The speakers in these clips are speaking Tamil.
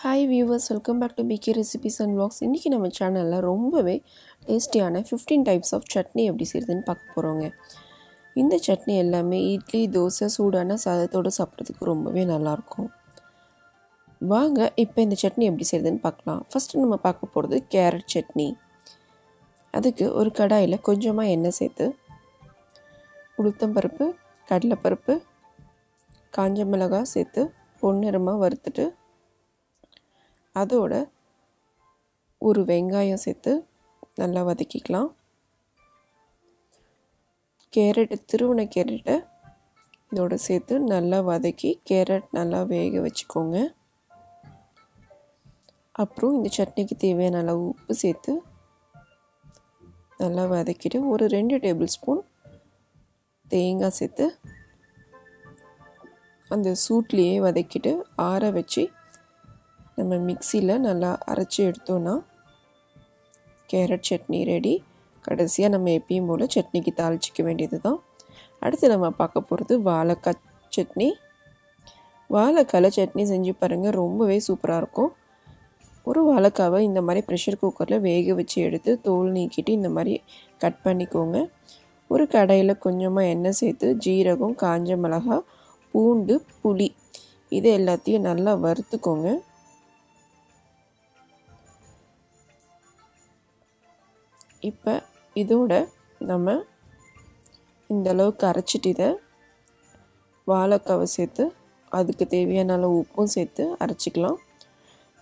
Hi viewers, welcome back to BK Recipes and Vlogs. இன்றைக்கி நம்ம சேனலில் ரொம்பவே டேஸ்டியான 15 டைப்ஸ் ஆஃப் சட்னி எப்படி செய்கிறதுன்னு பார்க்க போகிறோங்க. இந்த சட்னி எல்லாமே இட்லி, தோசை, சூடான சாதத்தோடு சாப்பிட்றதுக்கு ரொம்பவே நல்லாயிருக்கும். வாங்க இப்போ இந்த சட்னி எப்படி செய்கிறதுன்னு பார்க்கலாம். ஃபஸ்ட்டு நம்ம பார்க்க போகிறது கேரட் சட்னி. அதுக்கு ஒரு கடாயில் கொஞ்சமாக எண்ணெய் சேர்த்து உளுத்தம்பருப்பு, கடலைப்பருப்பு, காஞ்ச மிளகாய் சேர்த்து பொன்னிறமாக வறுத்துட்டு அதோட ஒரு வெங்காயம் சேர்த்து நல்லா வதக்கிக்கலாம். துருவின கேரட்டை இதோட சேர்த்து நல்லா வதக்கி கேரட் நல்லா வேக வச்சுக்கோங்க. அப்புறம் இந்த சட்னிக்கு தேவையான அளவு உப்பு சேர்த்து நல்லா வதக்கிட்டு ஒரு 2 டேபிள் ஸ்பூன் தேங்காய் சேர்த்து அந்த சூட்லேயே வதக்கிட்டு ஆற வச்சு நம்ம மிக்சியில் நல்லா அரைச்சி எடுத்தோன்னா கேரட் சட்னி ரெடி. கடைசியாக நம்ம எப்பயும் போல் சட்னிக்கு தாளிச்சிக்க வேண்டியது தான். அடுத்து நம்ம பார்க்க போகிறது வாழைக்காய் சட்னி. வாழைக்காய் சட்னி செஞ்சு பாருங்கள், ரொம்பவே சூப்பராக இருக்கும். ஒரு வாழைக்காவை இந்த மாதிரி ப்ரெஷர் குக்கரில் வேக வச்சு எடுத்து தோல் நீக்கிட்டு இந்த மாதிரி கட் பண்ணிக்கோங்க. ஒரு கடாயில் கொஞ்சமாக எண்ணெய் சேர்த்து ஜீரகம், காஞ்ச மிளகாய், பூண்டு, புளி இது எல்லாத்தையும் நல்லா வறுத்துக்கோங்க. இப்போ இதோட நம்ம இந்த அளவுக்கு அரைச்சிட்டு இதை வாழைக்காவை சேர்த்து அதுக்கு தேவையான அளவு உப்பும் சேர்த்து அரைச்சிக்கலாம்.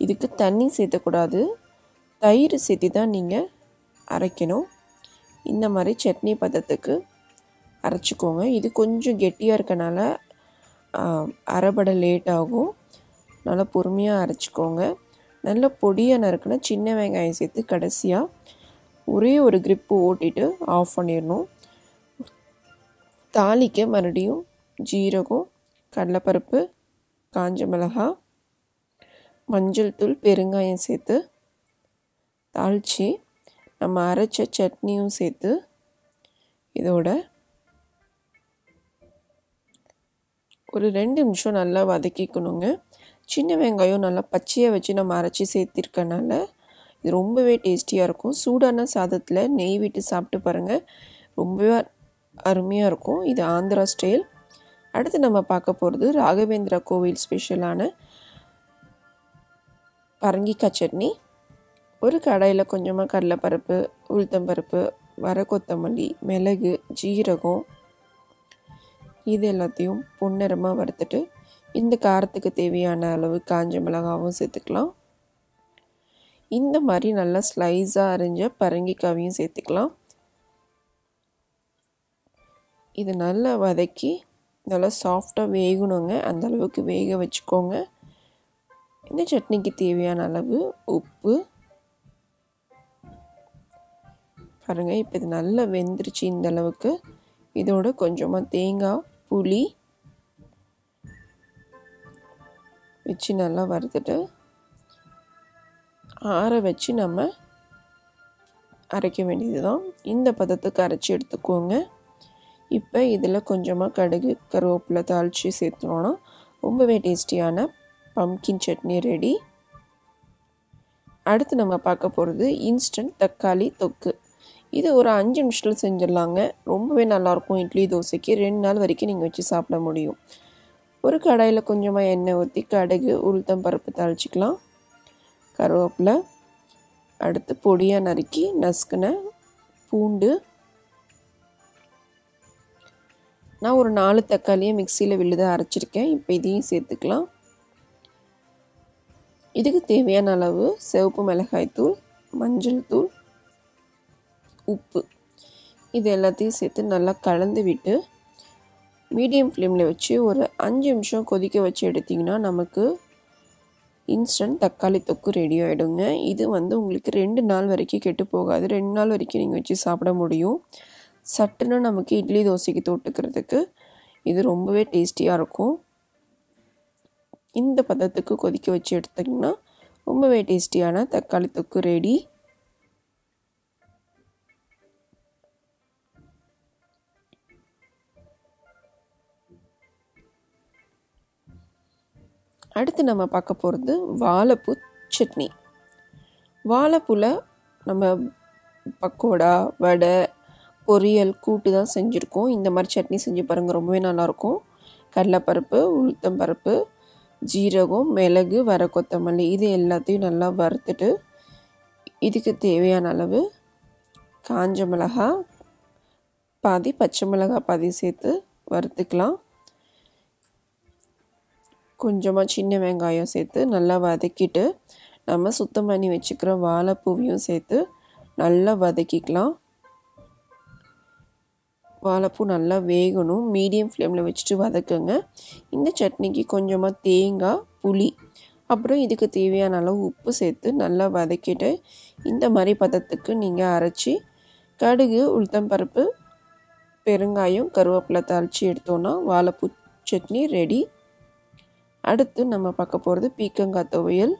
இதுக்கு தண்ணி சேர்த்தக்கூடாது, தயிர் சேர்த்து தான் நீங்கள் அரைக்கணும். இந்த மாதிரி சட்னி பதத்துக்கு அரைச்சிக்கோங்க. இது கொஞ்சம் கெட்டியாக இருக்கனால அரைபட லேட் ஆகும். நல்லா பொறுமையாக அரைச்சிக்கோங்க. நல்ல பொடியாக நறுக்குனா சின்ன வெங்காயம் சேர்த்து கடைசியாக ஒரே ஒரு கிரிப்பு ஓட்டிட்டு ஆஃப் பண்ணிடணும். தாளிக்க மறுபடியும் ஜீரகம், கடலைப்பருப்பு, காஞ்ச மிளகாய், மஞ்சள் தூள், பெருங்காயம் சேர்த்து தாளித்து நம்ம அரைச்ச சட்னியும் சேர்த்து இதோட ஒரு 2 நிமிஷம் நல்லா வதக்கிக்கணுங்க. சின்ன வெங்காயம் நல்லா பச்சையாக வச்சு நம்ம அரைச்சி சேர்த்திருக்கனால இது ரொம்பவே டேஸ்டியாக இருக்கும். சூடான சாதத்தில் நெய் விட்டு சாப்பிட்டு பாருங்கள், ரொம்பவே அருமையாக இருக்கும். இது ஆந்திரா ஸ்டைல். அடுத்து நம்ம பார்க்க போகிறது ராகவேந்திரா கோவில் ஸ்பெஷலான பரங்கிக்காய் சட்னி. ஒரு கடாயில் கொஞ்சமாக கடலைப்பருப்பு, உளுத்தம்பருப்பு, வர கொத்தமல்லி, மிளகு, ஜீரகம் இது எல்லாத்தையும் பொன்னிறமாக வறுத்துட்டு இந்த காரத்துக்கு தேவையான அளவு காஞ்ச மிளகாவும் சேர்த்துக்கலாம். இந்த மாதிரி நல்லா ஸ்லைஸாக அரிஞ்ச பரங்கிக்காவையும் சேர்த்துக்கலாம். இது நல்லா வதக்கி நல்லா சாஃப்டாக வேகணுங்க, அந்த அளவுக்கு வேக வச்சுக்கோங்க. இந்த சட்னிக்கு தேவையான அளவு உப்பு பாருங்கள். இப்போ இது நல்லா வெந்துருச்சு இந்த அளவுக்கு. இதோட கொஞ்சமாக தேங்காய், புளி வச்சு நல்லா வறுத்துட்டு ஆற வச்சு நம்ம அரைக்க வேண்டியது தான். இந்த பதத்துக்கு அரைச்சி எடுத்துக்கோங்க. இப்போ இதில் கொஞ்சமாக கடுகு, கருவேப்பிலை தாளித்து சேர்த்துனோன்னா ரொம்பவே டேஸ்டியான பம்கின் சட்னி ரெடி. அடுத்து நம்ம பார்க்க போகிறது இன்ஸ்டன்ட் தக்காளி தொக்கு. இது ஒரு 5 நிமிஷத்தில் செஞ்சிடலாங்க. ரொம்பவே நல்லாயிருக்கும். இட்லி, தோசைக்கு 2 நாள் வரைக்கும் நீங்கள் வச்சு சாப்பிட முடியும். ஒரு கடாயில் கொஞ்சமாக எண்ணெய் ஊற்றி கடுகு, உளுத்தம் பருப்பு தாளிச்சிக்கலாம். கருவேப்பிலை, அடுத்து பொடியாக நறுக்கி நசுக்கின பூண்டு, நான் ஒரு 4 தக்காளியை மிக்சியில் விழுதாக அரைச்சிருக்கேன். இப்போ இதையும் சேர்த்துக்கலாம். இதுக்கு தேவையான அளவு சிவப்பு மிளகாய் தூள், மஞ்சள் தூள், உப்பு இது எல்லாத்தையும் சேர்த்து நல்லா கலந்து விட்டு மீடியம் ஃப்ளேமில் வச்சு ஒரு 5 நிமிஷம் கொதிக்க வச்சு எடுத்திங்கன்னா நமக்கு இன்ஸ்டன்ட் தக்காளி தொக்கு ரெடி ஆகிடுங்க. இது உங்களுக்கு 2 நாள் வரைக்கும் கெட்டு போகாது. 2 நாள் வரைக்கும் நீங்கள் வச்சு சாப்பிட முடியும். சட்டுன்னு நமக்கு இட்லி, தோசைக்கு தொட்டுக்கிறதுக்கு இது ரொம்பவே டேஸ்டியாக இருக்கும். இந்த பதத்துக்கு கொதிக்க வச்சு எடுத்திங்கன்னா ரொம்பவே டேஸ்டியான தக்காளி தொக்கு ரெடி. அடுத்து நம்ம பார்க்க போகிறது வாழைப்பூ சட்னி. வாழைப்பூவில் நம்ம பக்கோடா, வடை, பொரியல், கூட்டு தான் செஞ்சுருக்கோம். இந்த மாதிரி சட்னி செஞ்சு பாருங்கள், ரொம்பவே நல்லாயிருக்கும். கடலைப்பருப்பு, உளுத்தம்பருப்பு, ஜீரகம், மிளகு, வர கொத்தமல்லி இது எல்லாத்தையும் நல்லா வறுத்துட்டு இதுக்கு தேவையான அளவு காஞ்ச மிளகாய் பாதி, பச்சை மிளகாய் பாதி சேர்த்து வறுத்துக்கலாம். கொஞ்சமாக சின்ன வெங்காயம் சேர்த்து நல்லா வதக்கிட்டு நம்ம சுத்தம் பண்ணி வச்சுக்கிற வாழைப்பூவையும் சேர்த்து நல்லா வதக்கிக்கலாம். வாழைப்பூ நல்லா வேகணும், மீடியம் ஃப்ளேமில் வச்சுட்டு வதக்குங்க. இந்த சட்னிக்கு கொஞ்சமாக தேங்காய், புளி, அப்புறம் இதுக்கு தேவையான அளவு உப்பு சேர்த்து நல்லா வதக்கிட்டு இந்த மாதிரி பதத்துக்கு நீங்கள் அரைச்சி கடுகு, உளுத்தம்பருப்பு, பெருங்காயம், கருவேப்பிலை தாளித்து எடுத்தோன்னா வாழைப்பூ சட்னி ரெடி. அடுத்து நம்ம பார்க்க போகிறது பீக்கங்காய் துவையல்.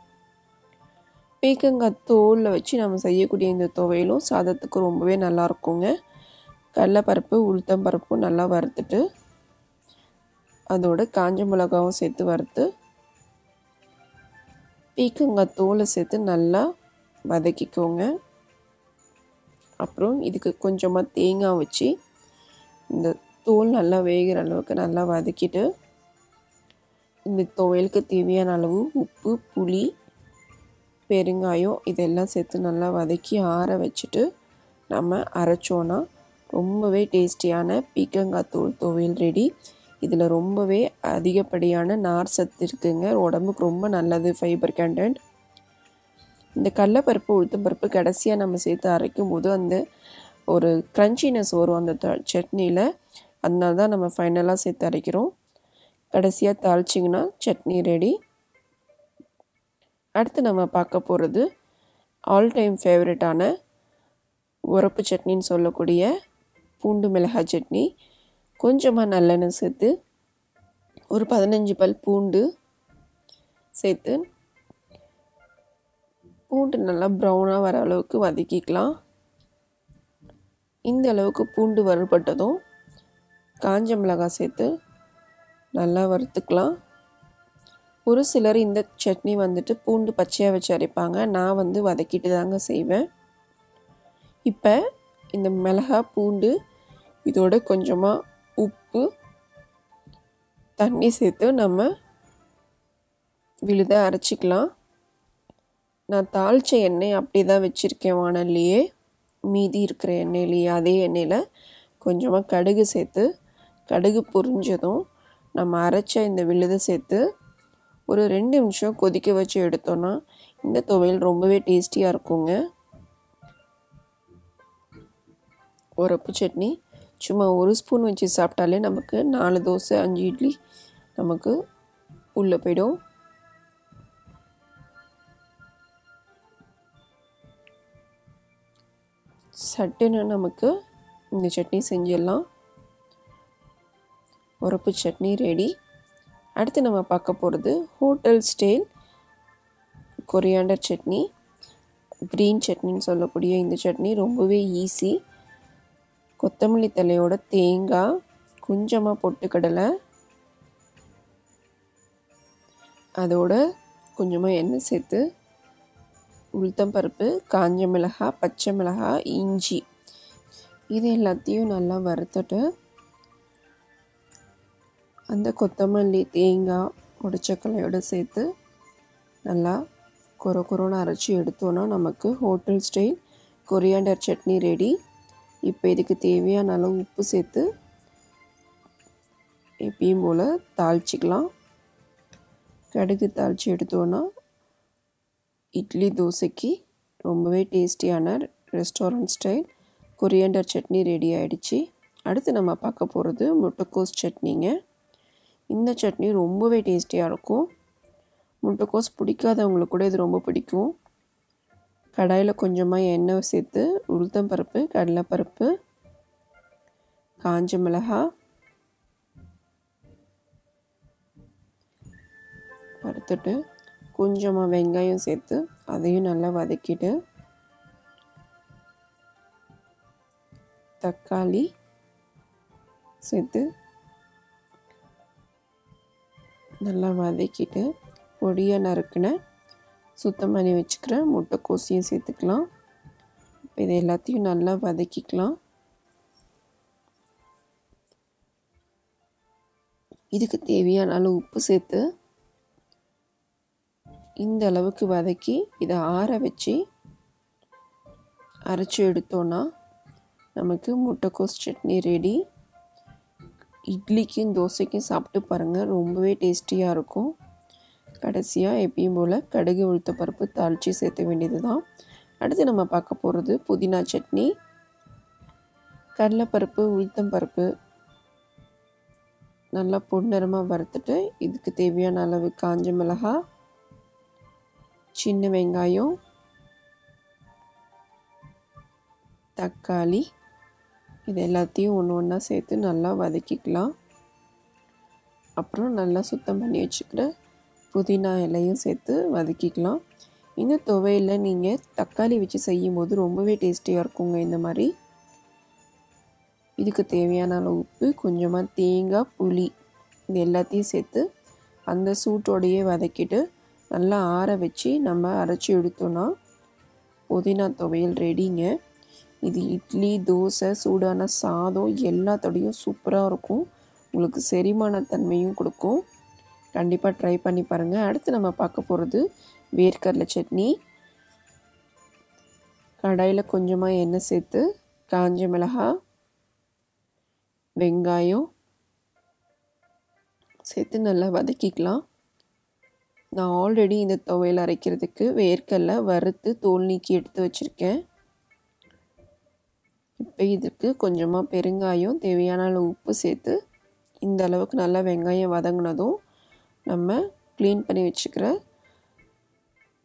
பீக்கங்காய் தோலில் வச்சு நம்ம செய்யக்கூடிய இந்த துவையலும் சாதத்துக்கு ரொம்பவே நல்லா இருக்குங்க. கடலைப்பருப்பு, உளுத்தம்பருப்பும் நல்லா வறுத்துட்டு அதோட காஞ்ச மிளகாவும் சேர்த்து வறுத்து பீக்கங்காய் தோலை சேர்த்து நல்லா வதக்கிக்கோங்க. அப்புறம் இதுக்கு கொஞ்சமாக தேங்காய் வச்சு இந்த தோல் நல்லா வேகிற அளவுக்கு நல்லா வதக்கிட்டு இந்த துவையலுக்கு தேவையான அளவு உப்பு, புளி, பெருங்காயம் இதெல்லாம் சேர்த்து நல்லா வதக்கி ஆற வச்சுட்டு நம்ம அரைச்சோன்னா ரொம்பவே டேஸ்டியான பீக்கங்காய் தோல் துவையல் ரெடி. இதில் ரொம்பவே அதிகப்படியான நார் சத்து இருக்குங்க, உடம்புக்கு ரொம்ப நல்லது, ஃபைபர் கண்டென்ட். இந்த கடலைப்பருப்பு, உளுத்தம்பருப்பு கடைசியாக நம்ம சேர்த்து அரைக்கும் போது அந்த ஒரு க்ரன்ச்சினஸ் வரும் அந்த சட்னியில். அதனால தான் நம்ம ஃபைனலாக சேர்த்து அரைக்கிறோம். கடைசியாக தாளிச்சிங்கன்னா சட்னி ரெடி. அடுத்து நம்ம பார்க்க போகிறது ஆல் டைம் ஃபேவரட்டான உரப்பு சட்னின்னு சொல்லக்கூடிய பூண்டு மிளகாய் சட்னி. கொஞ்சமாக நல்லெண்ணெய் சேர்த்து ஒரு 15 பல் பூண்டு சேர்த்து பூண்டு நல்லா ப்ரௌனாக வர அளவுக்கு வதக்கிக்கலாம். இந்த அளவுக்கு பூண்டு வறுபட்டதும் காஞ்ச மிளகாய் சேர்த்து நல்லா வறுத்துக்கலாம். ஒரு சிலர் இந்த சட்னி வந்துட்டு பூண்டு பச்சையாக வச்சு அரைப்பாங்க, நான் வதக்கிட்டு தாங்க செய்வேன். இப்போ இந்த மிளகாய், பூண்டு இதோட கொஞ்சமாக உப்பு, தண்ணி சேர்த்து நம்ம விழுத அரைச்சிக்கலாம். நான் தாளித்த எண்ணெய் அப்படி தான் வச்சுருக்கேன் வானல்லையே, மீதி இருக்கிற எண்ணெயிலேயே அதே எண்ணெயில் கொஞ்சமாக கடுகு சேர்த்து கடுகு பொரிஞ்சதும் நம்ம அரைச்ச இந்த விழுதை சேர்த்து ஒரு 2 நிமிஷம் கொதிக்க வச்சு எடுத்தோன்னா இந்த துவையல் ரொம்பவே டேஸ்டியாக இருக்குங்க. உரப்பு சட்னி சும்மா 1 ஸ்பூன் வச்சு சாப்பிட்டாலே நமக்கு 4 தோசை 5 இட்லி நமக்கு உள்ளே போயிடும். சட்டுன்னு நமக்கு இந்த சட்னி செஞ்சிடலாம். உரப்பு சட்னி ரெடி. அடுத்து நம்ம பார்க்க போகிறது hotel style coriander chutney, green சட்னின்னு சொல்லக்கூடிய இந்த சட்னி ரொம்பவே ஈஸி. கொத்தமல்லி தலையோட தேங்காய், கொஞ்சமாக பொட்டுக்கடலை, அதோட கொஞ்சமாக எண்ணெய் சேர்த்து உளுத்தம்பருப்பு, காஞ்ச மிளகாய், பச்சை மிளகாய், இஞ்சி இது எல்லாத்தையும் நல்லா வறுத்துட்டு அந்த கொத்தமல்லி, தேங்காய், உடைச்சக்கலையோடு சேர்த்து நல்லா கொரன்னு அரைச்சி எடுத்தோன்னா நமக்கு hotel style coriander chutney ready. இப்போ இதுக்கு தேவையான அளவு உப்பு சேர்த்து எப்பயும் போல் தாளிச்சிக்கலாம். கடுகு தாளித்து எடுத்தோன்னா இட்லி, தோசைக்கு ரொம்பவே டேஸ்டியான restaurant style coriander chutney ready ஆகிடுச்சு. அடுத்து நம்ம பார்க்க போகிறது முட்டைக்கோஸ் சட்னிங்க. இந்த சட்னி ரொம்பவே டேஸ்டியாக இருக்கும். முட்டைக்கோஸ் பிடிக்காதவங்களுக்கு கூட இது ரொம்ப பிடிக்கும். கடாயில் கொஞ்சமாக எண்ணெய் சேர்த்து உளுத்தம்பருப்பு, கடலைப்பருப்பு, காஞ்ச மிளகாய் வறுத்துட்டு கொஞ்சமாக வெங்காயம் சேர்த்து அதையும் நல்லா வதக்கிட்டு தக்காளி சேர்த்து நல்லா வதக்கிட்டு பொடியாக நறுக்கின சுத்தம் பண்ணி வச்சுக்கிற முட்டைக்கோஸையும் சேர்த்துக்கலாம். இப்போ இது எல்லாத்தையும் நல்லா வதக்கிக்கலாம். இதுக்கு தேவையான அளவு உப்பு சேர்த்து இந்த அளவுக்கு வதக்கி இதை ஆற வச்சு அரைச்சி எடுத்தோன்னா நமக்கு முட்டைக்கோஸ் சட்னி ரெடி. இட்லிக்கும் தோசைக்கும் சாப்பிட்டு பாருங்கள், ரொம்பவே டேஸ்டியாக இருக்கும். கடைசியாக எப்பயும் போல் கடுகு உளுத்த பருப்பு தாளித்து சேர்த்த வேண்டியது தான். அடுத்து நம்ம பார்க்க போகிறது புதினா சட்னி. கடலைப்பருப்பு உளுத்தம்பருப்பு நல்லா பொன்னிறமாக வறுத்துட்டு இதுக்கு தேவையான அளவு காஞ்ச மிளகாய், சின்ன வெங்காயம், தக்காளி இது எல்லாத்தையும் ஒன்று ஒன்றா சேர்த்து நல்லா வதக்கிக்கலாம். அப்புறம் நல்லா சுத்தம் பண்ணி வச்சுக்கிற புதினா இலையும் சேர்த்து வதக்கிக்கலாம். இந்த துவையில் நீங்கள் தக்காளி வச்சு செய்யும்போது ரொம்பவே டேஸ்டியாக இருக்குங்க. இந்த மாதிரி இதுக்கு தேவையான அளவு உப்பு, கொஞ்சமாக தேங்காய், புளி இது எல்லாத்தையும் சேர்த்து அந்த சூட்டோடையே வதக்கிட்டு நல்லா ஆற வச்சு நம்ம அரைச்சி எடுத்தோன்னா புதினா துவையல் ரெடிங்க. இது இட்லி, தோசை, சூடான சாதம் எல்லாத்தோடையும் சூப்பராக இருக்கும். உங்களுக்கு செரிமான தன்மையும் கொடுக்கும். கண்டிப்பாக ட்ரை பண்ணி பாருங்கள். அடுத்து நம்ம பார்க்க போகிறது வேர்க்கடலை சட்னி. கடாயில் கொஞ்சமாக எண்ணெய் சேர்த்து காஞ்ச மிளகாய், வெங்காயம் சேர்த்து நல்லா வதக்கிக்கலாம். நான் ஆல்ரெடி இந்த துவையல் அரைக்கிறதுக்கு வேர்க்கடலை வறுத்து தோல் நீக்கி எடுத்து வச்சுருக்கேன். இப்போ இதுக்கு கொஞ்சமாக பெருங்காயம், தேவையான அளவு உப்பு சேர்த்து இந்த அளவுக்கு நல்லா வெங்காயம் வதங்கினதும் நம்ம க்ளீன் பண்ணி வச்சுக்கிற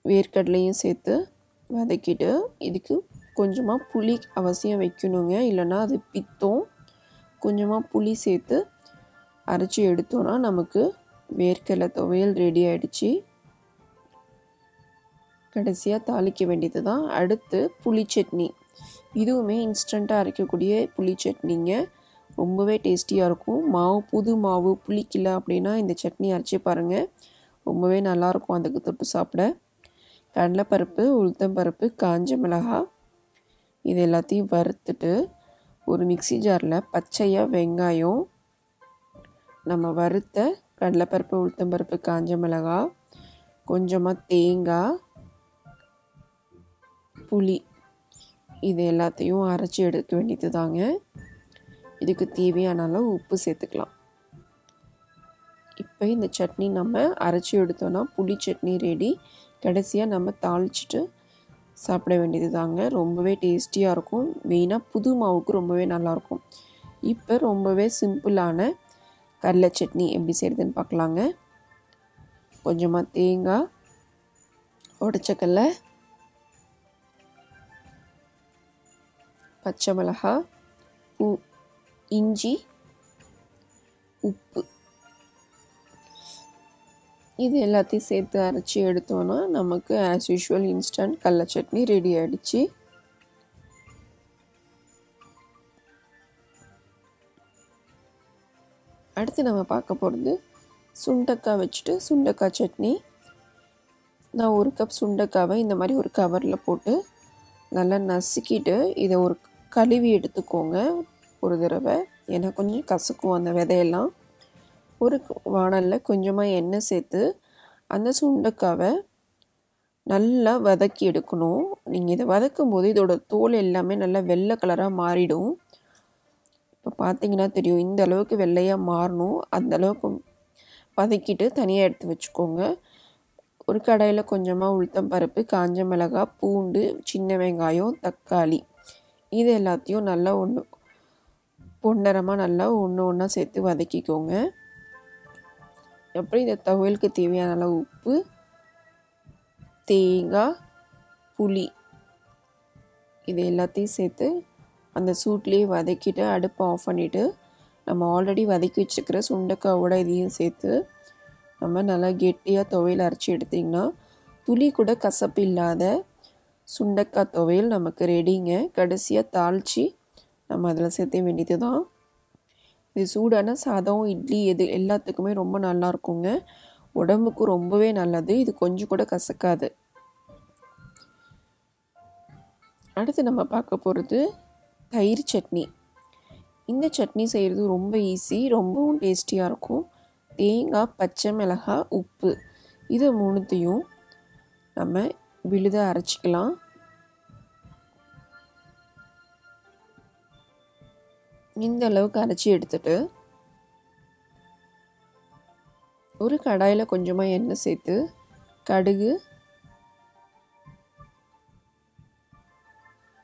வேர்க்கடலையும் சேர்த்து வதக்கிட்டு இதுக்கு கொஞ்சமாக புளி அவசியம் வைக்கணுங்க, இல்லைன்னா அது பித்தம். கொஞ்சமாக புளி சேர்த்து அரைச்சி எடுத்தோன்னா நமக்கு வேர்க்கடலை துவையல் ரெடி ஆகிடுச்சு. கடைசியாக தாளிக்க வேண்டியது தான். அடுத்து புளி சட்னி. இதுவுமே இன்ஸ்டண்ட்டாக அரைக்கக்கூடிய புளி சட்னிங்க. ரொம்பவே டேஸ்டியாக இருக்கும். புது மாவு புளிக்கல அப்படின்னா இந்த சட்னி அரைச்சி பாருங்கள், ரொம்பவே நல்லாயிருக்கும் அதுக்கு தொட்டு சாப்பிட. கடலைப்பருப்பு, உளுத்தம்பருப்பு, காஞ்ச மிளகாய் இது எல்லாத்தையும் வறுத்துட்டு ஒரு மிக்ஸி ஜாரில் பச்சையாக வெங்காயம், நம்ம வறுத்த கடலைப்பருப்பு, உளுத்தம்பருப்பு, காஞ்ச மிளகாய், கொஞ்சமாக தேங்காய், புளி இது எல்லாத்தையும் அரைச்சி எடுக்க வேண்டியது தாங்க. இதுக்கு தேவையான அளவு உப்பு சேர்த்துக்கலாம். இப்போ இந்த சட்னி நம்ம அரைச்சி எடுத்தோன்னா புளி சட்னி ரெடி. கடைசியாக நம்ம தாளிச்சிட்டு சாப்பிட வேண்டியது தாங்க. ரொம்பவே டேஸ்டியாக இருக்கும். மெயினாக புது மாவுக்கு ரொம்பவே நல்லாயிருக்கும். இப்போ ரொம்பவே சிம்பிளான கடலை சட்னி எப்படி செய்கிறதுன்னு பார்க்கலாங்க. கொஞ்சமாக தேங்காய், உடைச்சக்கடலை, பச்சை மிளகாய், இஞ்சி, உப்பு இது எல்லாத்தையும் சேர்த்து அரைச்சி எடுத்தோன்னா நமக்கு ஆஸ் யூஷுவல் இன்ஸ்டன்ட் கடலை சட்னி ரெடி ஆகிடுச்சு. அடுத்து நம்ம பார்க்க போகிறது சுண்டைக்காய் வச்சுட்டு சுண்டைக்காய் சட்னி. நான் 1 கப் சுண்டைக்காவை இந்த மாதிரி ஒரு கவரில் போட்டு நல்லா நசுக்கிட்டு இதை ஒரு கழுவி எடுத்துக்கோங்க ஒரு தடவை, ஏன்னா கொஞ்சம் கசக்கும் அந்த விதையெல்லாம். ஒரு வாணலில் கொஞ்சமாக எண்ணெய் சேர்த்து அந்த சுண்டைக்காவை நல்லா வதக்கி எடுக்கணும். நீங்கள் இதை வதக்கும் போது இதோட தோல் எல்லாமே நல்லா வெள்ளை கலராக மாறிடும். இப்போ பார்த்தீங்கன்னா தெரியும், இந்த அளவுக்கு வெள்ளையாக மாறணும். அந்த அளவுக்கு வதக்கிட்டு தனியாக எடுத்து வச்சுக்கோங்க. ஒரு கடாயில் கொஞ்சமாக உளுத்தம் பருப்பு, காஞ்ச மிளகாய், பூண்டு, சின்ன வெங்காயம், தக்காளி இது எல்லாத்தையும் நல்லா பொன்னிறமாக நல்லா ஒன்றா சேர்த்து வதக்கிக்கோங்க. அப்புறம் இந்த துவையலுக்கு தேவையான அளவு உப்பு, தேங்காய், புளி இது எல்லாத்தையும் சேர்த்து அந்த சூட்லேயே வதக்கிட்டு அடுப்பை ஆஃப் பண்ணிவிட்டு நம்ம ஆல்ரெடி வதக்கி வச்சுக்கிற சுண்டைக்காவோட இதையும் சேர்த்து நம்ம நல்லா கெட்டியாக துவையல் அரைச்சி எடுத்திங்கன்னா துளி கூட கசப்பு இல்லாத சுண்டைக்காய் துவையல் நமக்கு ரெடிங்க. கடைசியாக தாளித்து நம்ம அதில் சேர்த்த வேண்டியது தான். இது சூடான சாதம், இட்லி எது எல்லாத்துக்குமே ரொம்ப நல்லா இருக்குங்க. உடம்புக்கு ரொம்பவே நல்லது. இது கொஞ்சம் கூட கசக்காது. அடுத்து நம்ம பார்க்க போகிறது தயிர் சட்னி. இந்த சட்னி செய்கிறது ரொம்ப ஈஸி, ரொம்பவும் டேஸ்டியாக இருக்கும். தேங்காய், பச்சை மிளகாய், உப்பு இது மூணுத்தையும் நம்ம விழுதாக அரைச்சிக்கலாம். இந்த அளவுக்கு அரைச்சி எடுத்துட்டு ஒரு கடாயில் கொஞ்சமாக எண்ணெய் சேர்த்து கடுகு,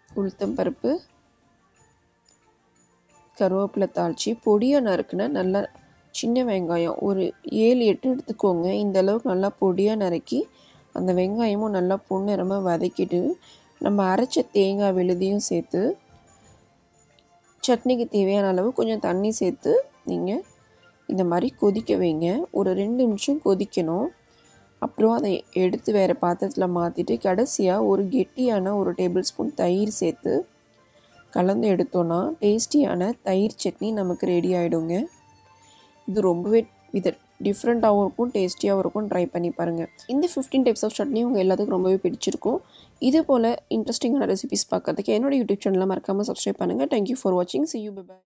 உளுத்தம்பருப்பு, கருவேப்பிலை தாளித்து பொடியாக நறுக்குன நல்லா சின்ன வெங்காயம் ஒரு 7-8 எடுத்துக்கோங்க. இந்த அளவுக்கு நல்லா பொடியாக நறுக்கி அந்த வெங்காயமும் நல்லா பொன்னிறமாக வதக்கிட்டு நம்ம அரைச்ச தேங்காய் விழுதியும் சேர்த்து சட்னிக்கு தேவையான அளவு கொஞ்சம் தண்ணி சேர்த்து நீங்கள் இந்த மாதிரி கொதிக்க வைங்க. ஒரு 2 நிமிஷம் கொதிக்கணும். அப்புறம் அதை எடுத்து வேறு பாத்திரத்தில் மாற்றிட்டு கடைசியாக ஒரு கெட்டியான 1 டேபிள் ஸ்பூன் தயிர் சேர்த்து கலந்து எடுத்தோன்னா டேஸ்டியான தயிர் சட்னி நமக்கு ரெடி ஆகிடுங்க. இது ரொம்பவே டிஃப்ரெண்ட்டாகவும் இருக்கும், டேஸ்டியாகவும் இருக்கும். ட்ரை பண்ணி பாருங்கள். இந்த 15 டைப்ஸ் ஆஃப் சட்னி உங்கள் எல்லாத்துக்கும் ரொம்பவே பிடிச்சிருக்கும். இதே போல் இன்ட்ரெஸ்டிங்கான ரெசிபிஸ் பார்க்கறதுக்கு என்னோட யூடியூப் சேனலை மறக்காமல் சப்ஸ்கிரைப் பண்ணுங்கள். தேங்க்யூ ஃபார் வாட்சிங். See you. Bye bye.